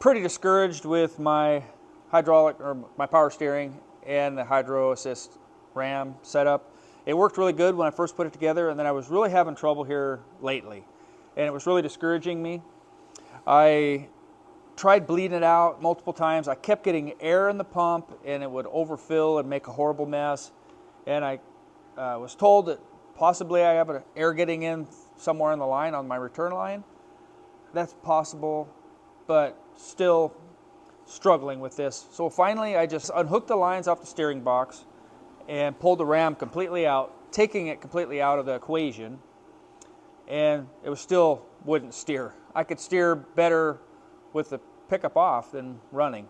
pretty discouraged with my hydraulic or my power steering and the hydro assist ram setup. It worked really good when I first put it together, and then I was really having trouble here lately, and it was really discouraging me. I tried bleeding it out multiple times. I kept getting air in the pump, and it would overfill and make a horrible mess. And I was told that possibly I have air getting in somewhere in the line on my return line. That's possible, but still struggling with this. So finally I just unhooked the lines off the steering box and pulled the ram completely out, taking it completely out of the equation, and it was still wouldn't steer. I could steer better with the pickup off than running.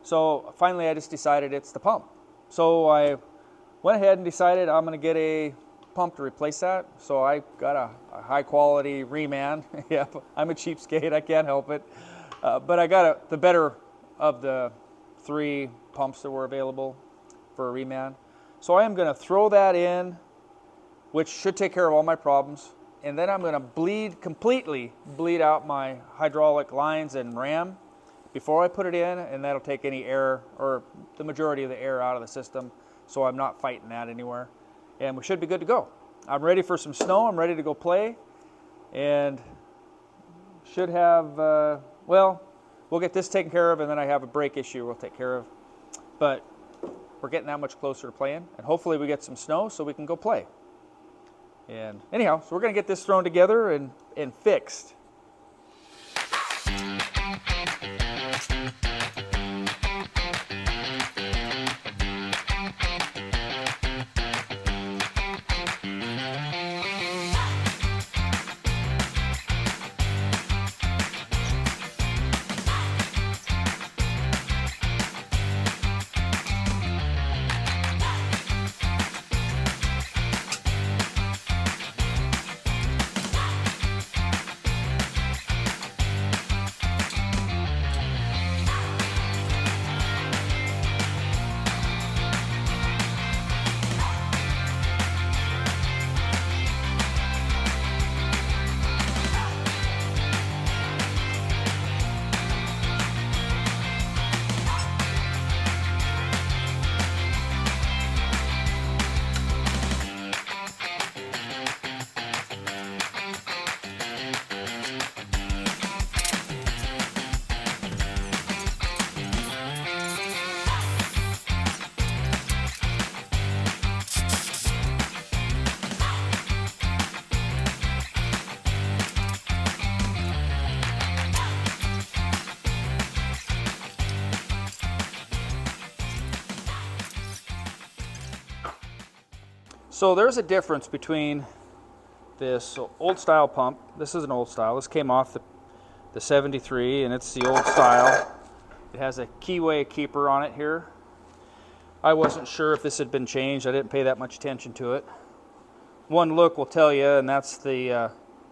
So finally I just decided it's the pump. So I went ahead and decided I'm going to get a pump to replace that. So I got a high quality reman. Yep, I'm a cheapskate, I can't help it. But I got the better of the 3 pumps that were available for a reman. So I am going to throw that in, which should take care of all my problems. And then I'm going to completely bleed out my hydraulic lines and ram before I put it in, and that'll take any air or the majority of the air out of the system, so I'm not fighting that anywhere. And we should be good to go. I'm ready for some snow. I'm ready to go play, and should have, well, we'll get this taken care of, and then I have a brake issue we'll take care of. But we're getting that much closer to playing, and hopefully we get some snow so we can go play. And anyhow, so we're going to get this thrown together and fixed. So there's a difference between this old style pump. This is an old style. This came off the 73, and it's the old style. It has a keyway keeper on it here. I wasn't sure if this had been changed. I didn't pay that much attention to it. One look will tell you, and that's the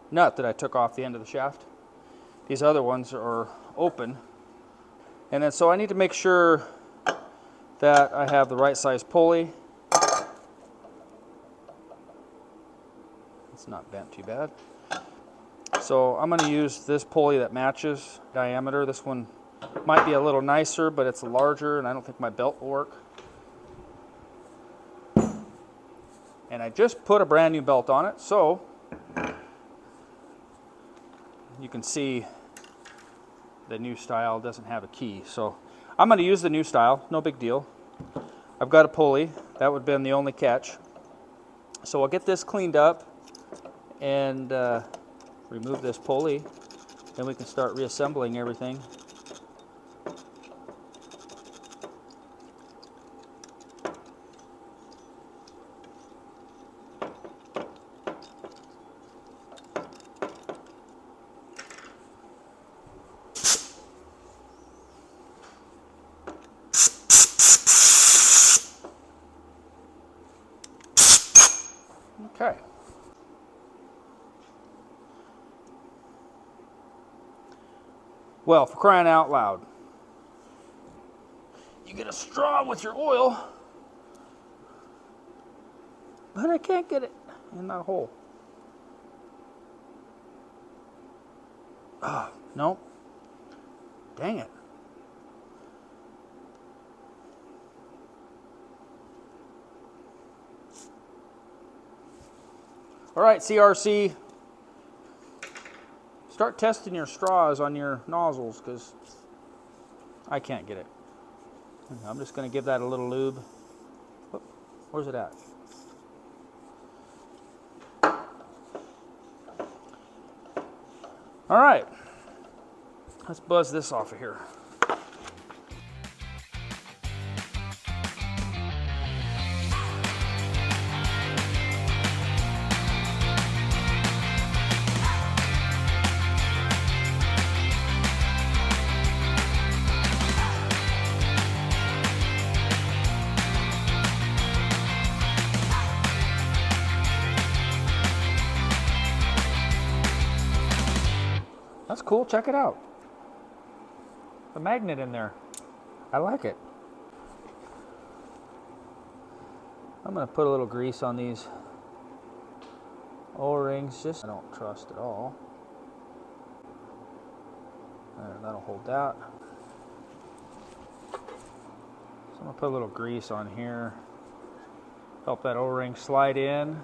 nut that I took off the end of the shaft. These other ones are open. And then so I need to make sure that I have the right size pulley. It's not bent too bad. So I'm going to use this pulley that matches diameter. This one might be a little nicer, but it's larger, and I don't think my belt will work. And I just put a brand new belt on it, so you can see the new style doesn't have a key. So I'm going to use the new style, no big deal. I've got a pulley. That would have been the only catch. So I'll get this cleaned up and remove this pulley, then we can start reassembling everything. Okay. Well, for crying out loud, you get a straw with your oil, but I can't get it in that hole. Oh, no. Dang it. All right, CRC, start testing your straws on your nozzles because I can't get it. I'm just going to give that a little lube. Whoop, where's it at? All right, let's buzz this off of here. That's cool, check it out. The magnet in there. I like it. I'm gonna put a little grease on these O-rings, just I don't trust at all. There, that'll hold that. So I'm gonna put a little grease on here. Help that O-ring slide in.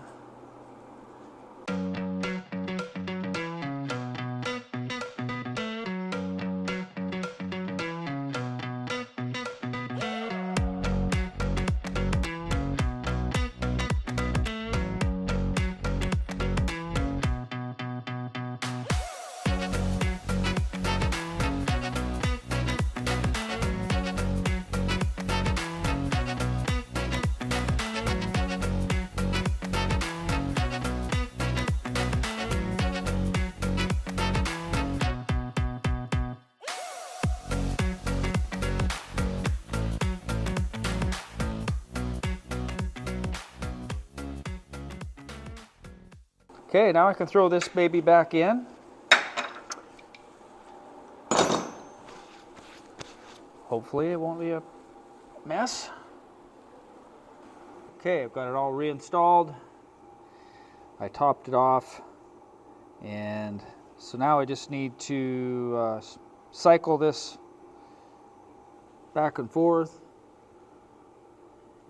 Okay, now I can throw this baby back in. Hopefully it won't be a mess. Okay, I've got it all reinstalled. I topped it off, and so now I just need to cycle this back and forth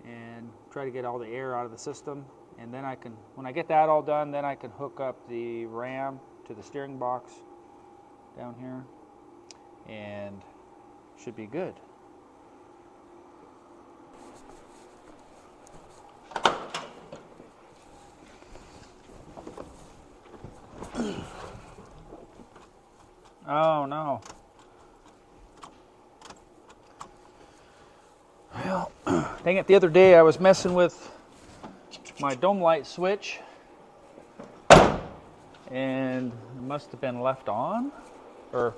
and try to get all the air out of the system. And then I can, when I get that all done, then I can hook up the RAM to the steering box down here, and should be good. Oh no. Well, dang it, the other day I was messing with my dome light switch, and it must have been left on or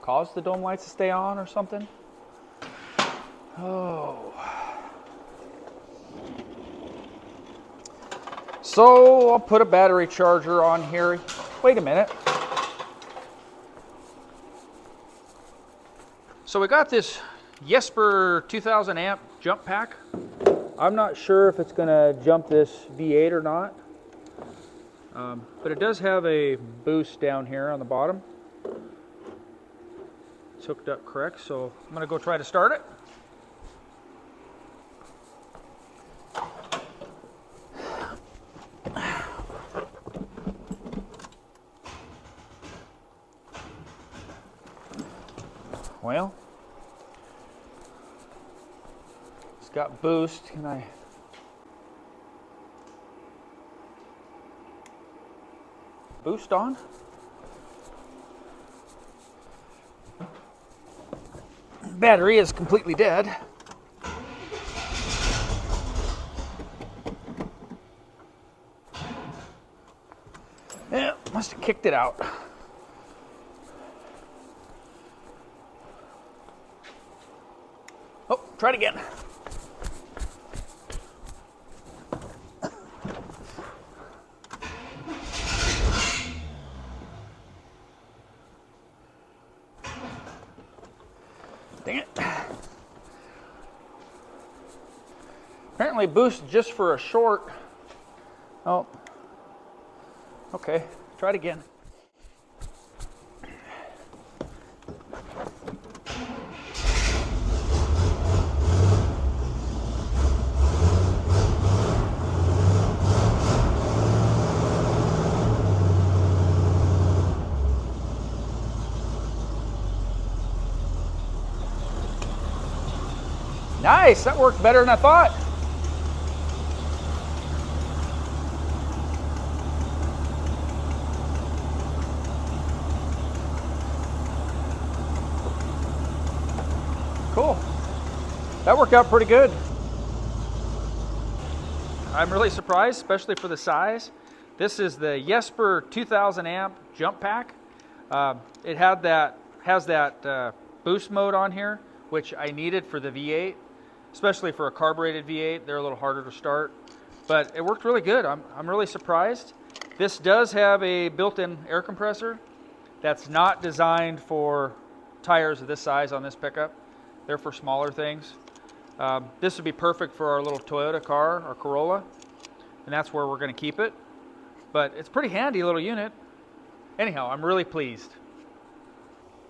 caused the dome lights to stay on or something. Oh. So I'll put a battery charger on here. Wait a minute. So we got this YESPER 2000 amp jump pack. I'm not sure if it's going to jump this V8 or not, but it does have a boost down here on the bottom. It's hooked up correct, so I'm going to go try to start it. Well, it's got boost. Can I? Boost on? Battery is completely dead. Yeah, must have kicked it out. Oh, try it again. Dang it. Apparently boost just for a short. Oh. Okay, try it again. Nice, that worked better than I thought. Cool. That worked out pretty good. I'm really surprised, especially for the size. This is the YESPER 2000 amp jump pack. It has that boost mode on here, which I needed for the V8, especially for a carbureted V8. They're a little harder to start, but it worked really good. I'm really surprised. This does have a built-in air compressor that's not designed for tires of this size on this pickup. They're for smaller things. This would be perfect for our little Toyota car, our Corolla, and that's where we're going to keep it. But it's a pretty handy little unit. Anyhow, I'm really pleased.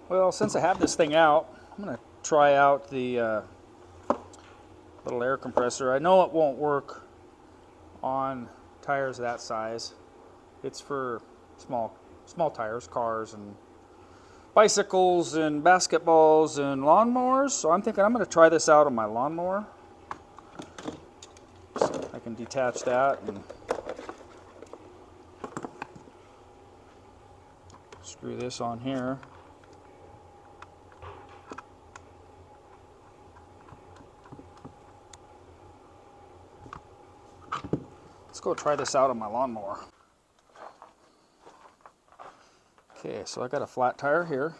Well, since I have this thing out, I'm going to try out the little air compressor. I know it won't work on tires that size. It's for small tires, cars and bicycles and basketballs and lawnmowers. So I'm thinking I'm going to try this out on my lawnmower. So I can detach that and screw this on here. Let's go try this out on my lawnmower. Okay, so I got a flat tire here.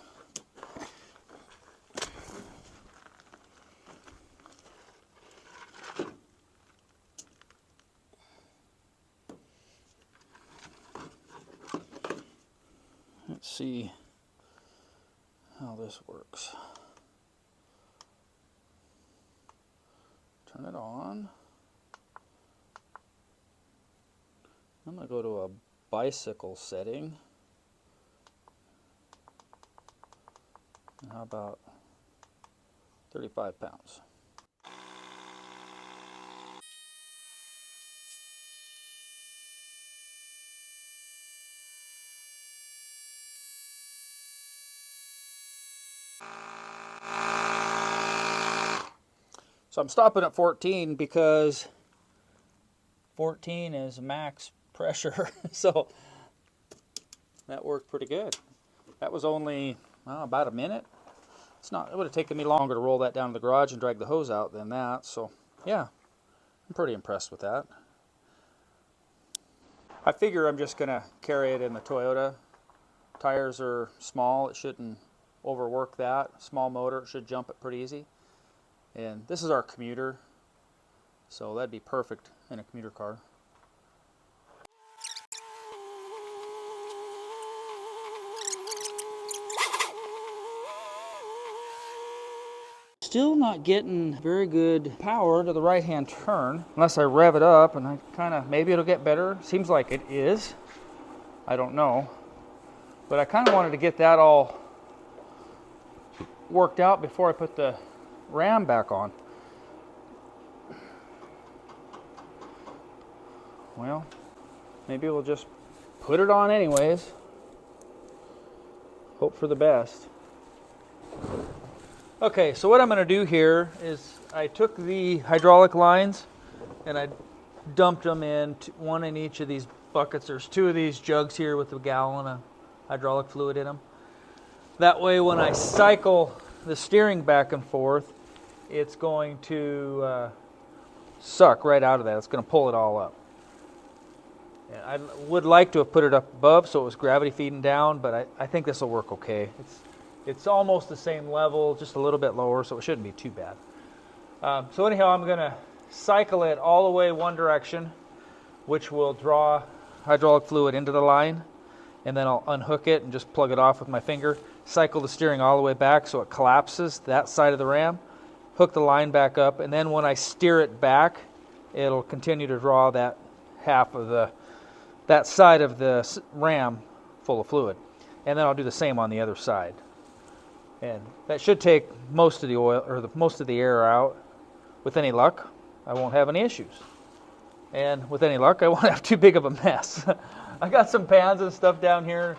Let's see how this works. Turn it on. I'm going to go to a bicycle setting. How about 35 pounds? So I'm stopping at 14 because 14 is max pressure. So that worked pretty good. That was only about a minute. It would have taken me longer to roll that down to the garage and drag the hose out than that. So yeah, I'm pretty impressed with that. I figure I'm just gonna carry it in the Toyota. Tires are small, it shouldn't overwork that. Small motor, it should jump it pretty easy. And this is our commuter, so that'd be perfect in a commuter car. Still not getting very good power to the right-hand turn unless I rev it up, and maybe it'll get better. Seems like it is. I don't know. But I kind of wanted to get that all worked out before I put the ram back on. Well, maybe we'll just put it on anyways. Hope for the best. Okay, so what I'm going to do here is I took the hydraulic lines and I dumped them in, one in each of these buckets. There's two of these jugs here with a gallon of hydraulic fluid in them. That way when I cycle the steering back and forth, it's going to suck right out of that. It's going to pull it all up. And I would like to have put it up above so it was gravity feeding down, but I think this will work okay. It's almost the same level, just a little bit lower, so it shouldn't be too bad. So anyhow, I'm going to cycle it all the way one direction, which will draw hydraulic fluid into the line, and then I'll unhook it and just plug it off with my finger, cycle the steering all the way back so it collapses that side of the ram, hook the line back up, and then when I steer it back, it'll continue to draw that half of that side of the ram full of fluid. And then I'll do the same on the other side. And that should take most of the oil or most of the air out. With any luck, I won't have any issues. And with any luck, I won't have too big of a mess. I got some pans and stuff down here.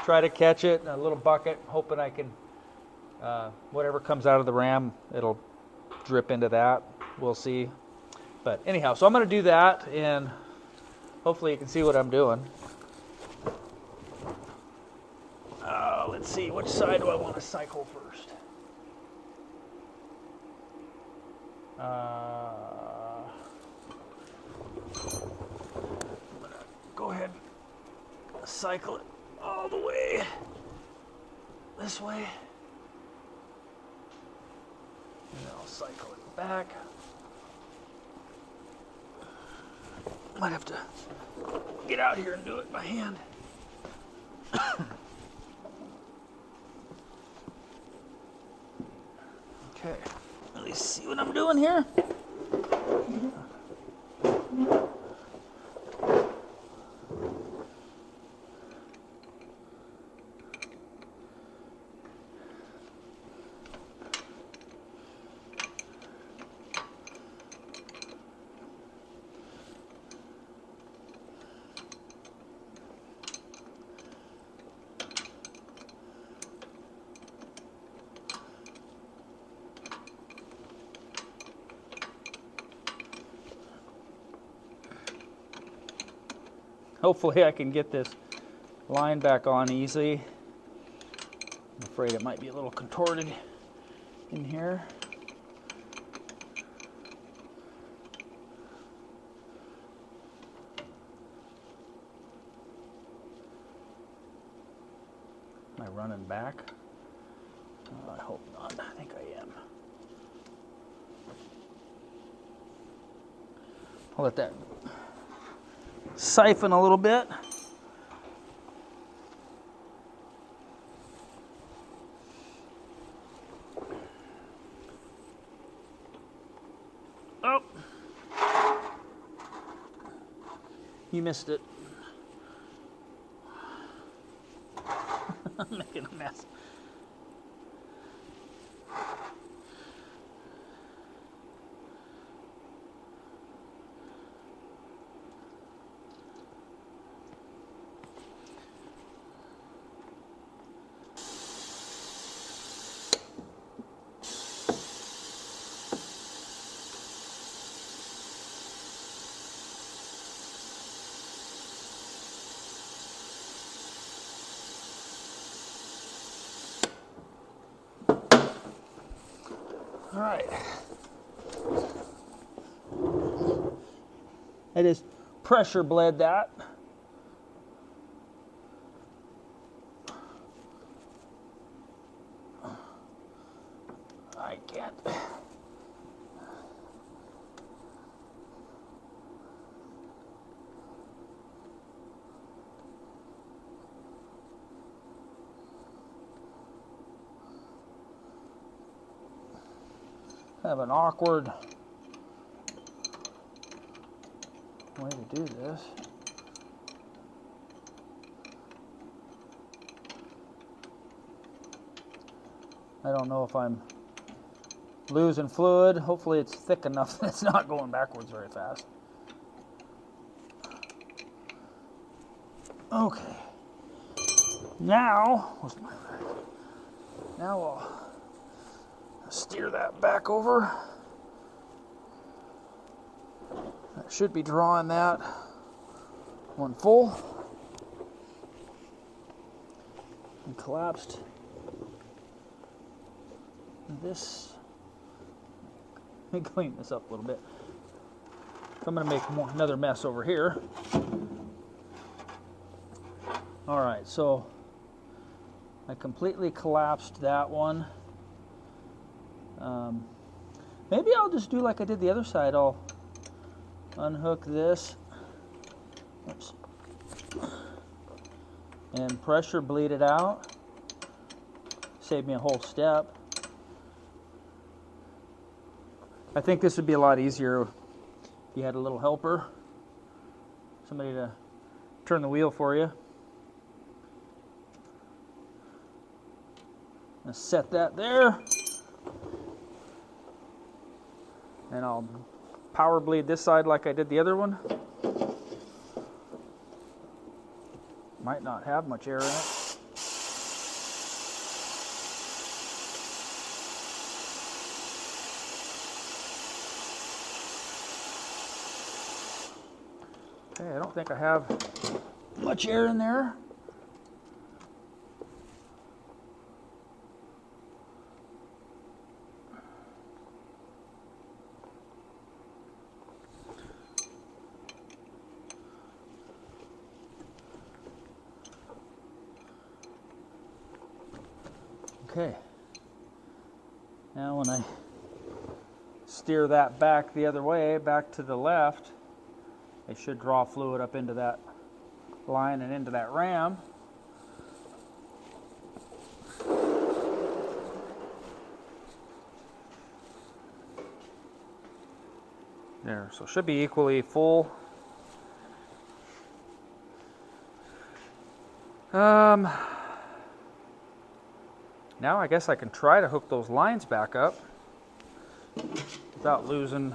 Try to catch it in a little bucket, hoping I can, whatever comes out of the ram, it'll drip into that. We'll see. But anyhow, so I'm going to do that, and hopefully you can see what I'm doing. Let's see, which side do I want to cycle first? I'm going to go ahead and cycle it all the way this way. And I'll cycle it back. Might have to get out here and do it by hand. Okay, at least see what I'm doing here. Hopefully I can get this line back on easy. I'm afraid it might be a little contorted in here. Am I running back? I hope not. I think I am. I'll let that siphon a little bit. Oh, you missed it. I'm making a mess. All right. I just pressure bled that. I can't. Have an awkward way to do this. I don't know if I'm losing fluid. Hopefully it's thick enough that it's not going backwards very fast. Okay. Now I'll steer that back over. That should be drawing that one full. And collapsed this. Let me clean this up a little bit. So I'm going to make another mess over here. All right, so I completely collapsed that one. Maybe I'll just do like I did the other side. I'll unhook this. Oops. And pressure bleed it out. Save me a whole step. I think this would be a lot easier if you had a little helper. Somebody to turn the wheel for you. I'm gonna set that there. And I'll power bleed this side like I did the other one. Might not have much air in it. Okay, I don't think I have much air in there. Okay, now when I steer that back the other way, back to the left, it should draw fluid up into that line and into that ram. There, so it should be equally full. Now I guess I can try to hook those lines back up without losing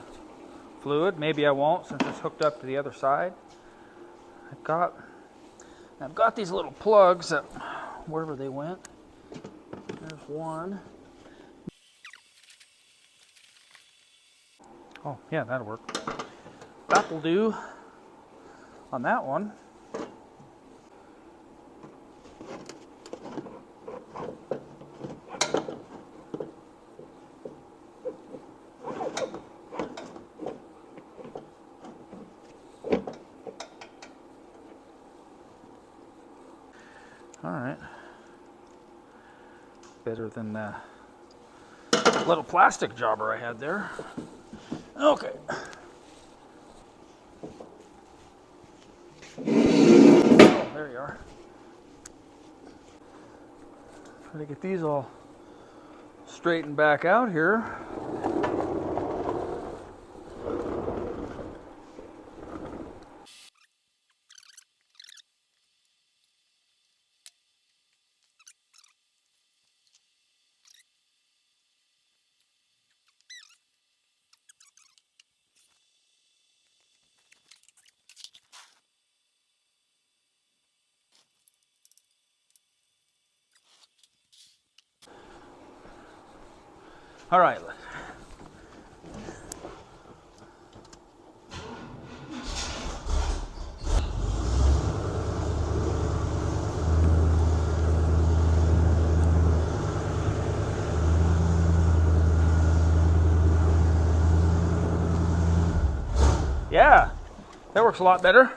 fluid. Maybe I won't since it's hooked up to the other side. I've got these little plugs that wherever they went. There's one. Oh yeah, that'll work. That'll do on that one. All right, better than the little plastic jobber I had there. Okay. Oh, there you are. Try to get these all straightened back out here. All right. Yeah, that works a lot better.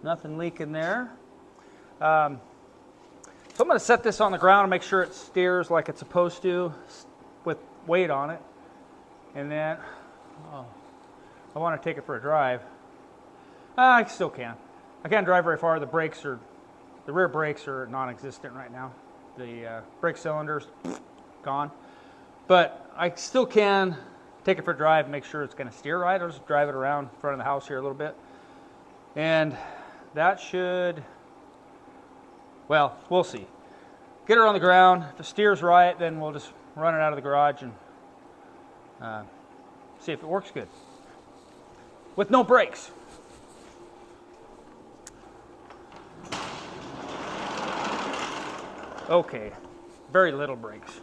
Nothing leaking there. So I'm going to set this on the ground and make sure it steers like it's supposed to with weight on it. And then I want to take it for a drive. I still can. I can't drive very far. The rear brakes are non-existent right now. The brake cylinder's gone. But I still can take it for a drive and make sure it's going to steer right. I'll just drive it around in front of the house here a little bit. And that should... well, we'll see. Get her on the ground. If it steers right, then we'll just run it out of the garage and see if it works good. With no brakes. Okay, very little brakes.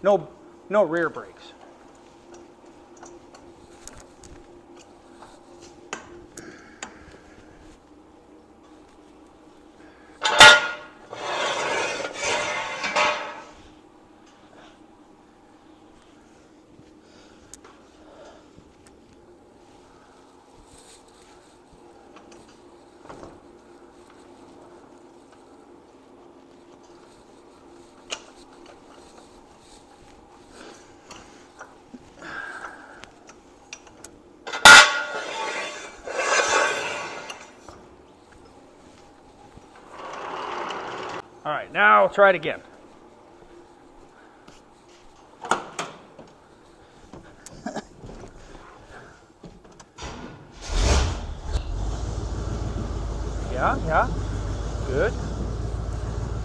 No rear brakes. All right, now I'll try it again. Yeah, good.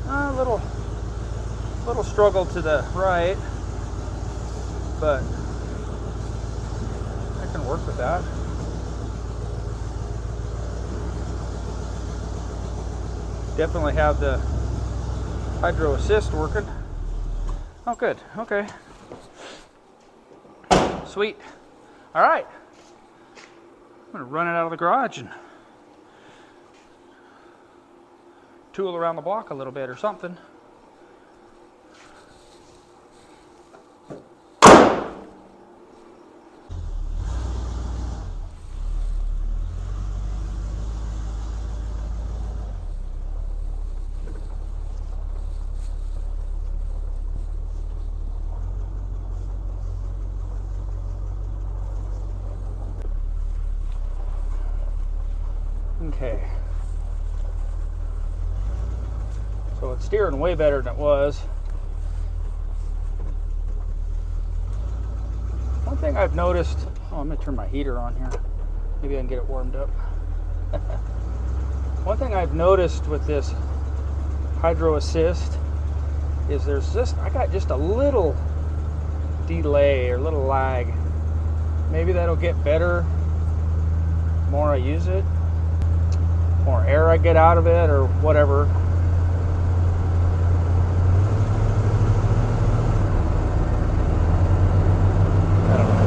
A little struggle to the right, but I can work with that. Definitely have the hydro assist working. Oh, good. Okay. Sweet. All right. I'm gonna run it out of the garage and tool around the block a little bit or something. Okay. So it's steering way better than it was. One thing I've noticed, I'm gonna turn my heater on here. Maybe I can get it warmed up. One thing I've noticed with this hydro assist is I got just a little delay or little lag. Maybe that'll get better the more I use it, more air I get out of it, or whatever. I don't know.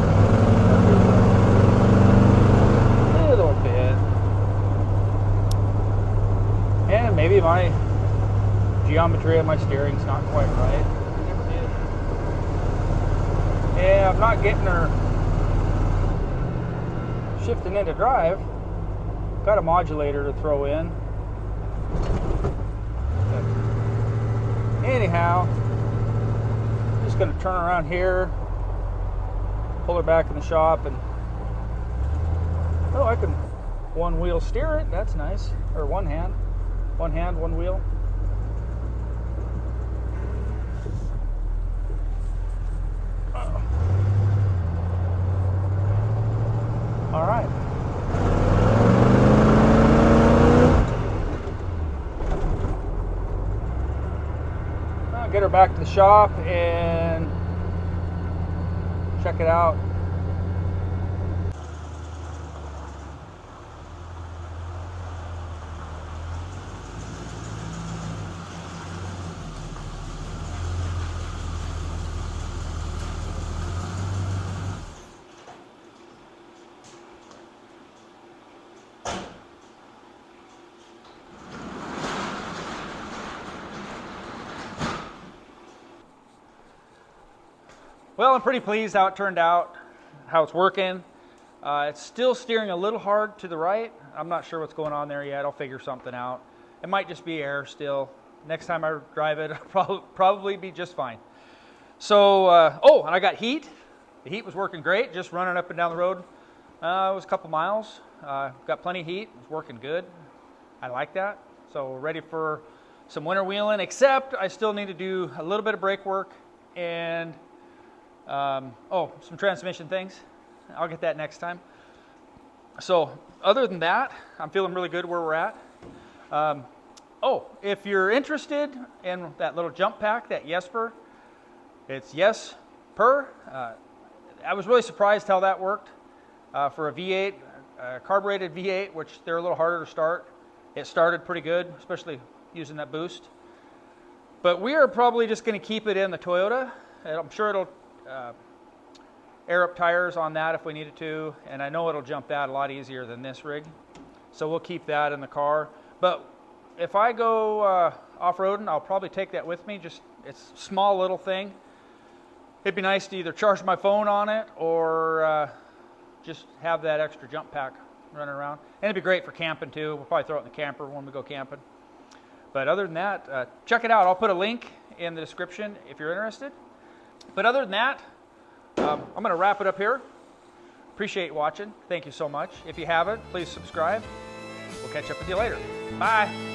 A little bit. And maybe my geometry of my steering's not quite right. I never did. Yeah, I'm not getting her shifting into drive. Got a modulator to throw in. But anyhow, just going to turn around here, pull her back in the shop, and oh, I can one wheel steer it. That's nice. Or one hand, one wheel. All right. Get her back to the shop and check it out. Well, I'm pretty pleased how it turned out, how it's working. It's still steering a little hard to the right. I'm not sure what's going on there yet. I'll figure something out. It might just be air still. Next time I drive it, it'll probably be just fine. So, oh, and I got heat. The heat was working great, just running up and down the road. It was a couple miles. Got plenty of heat. It was working good. I like that. So we're ready for some winter wheeling, except I still need to do a little bit of brake work and some transmission things. I'll get that next time. So other than that, I'm feeling really good where we're at. If you're interested in that little jump pack, that YESPER, it's YESPER. I was really surprised how that worked for a V8, carbureted V8, which they're a little harder to start. It started pretty good, especially using that boost. But we are probably just going to keep it in the Toyota. I'm sure it'll air up tires on that if we needed to, and I know it'll jump that a lot easier than this rig. So we'll keep that in the car. But if I go off-roading, I'll probably take that with me. It's a small little thing. It'd be nice to either charge my phone on it or just have that extra jump pack running around. And it'd be great for camping too. We'll probably throw it in the camper when we go camping. But other than that, check it out. I'll put a link in the description if you're interested. But other than that, I'm going to wrap it up here. Appreciate watching. Thank you so much. If you haven't, please subscribe. We'll catch up with you later. Bye.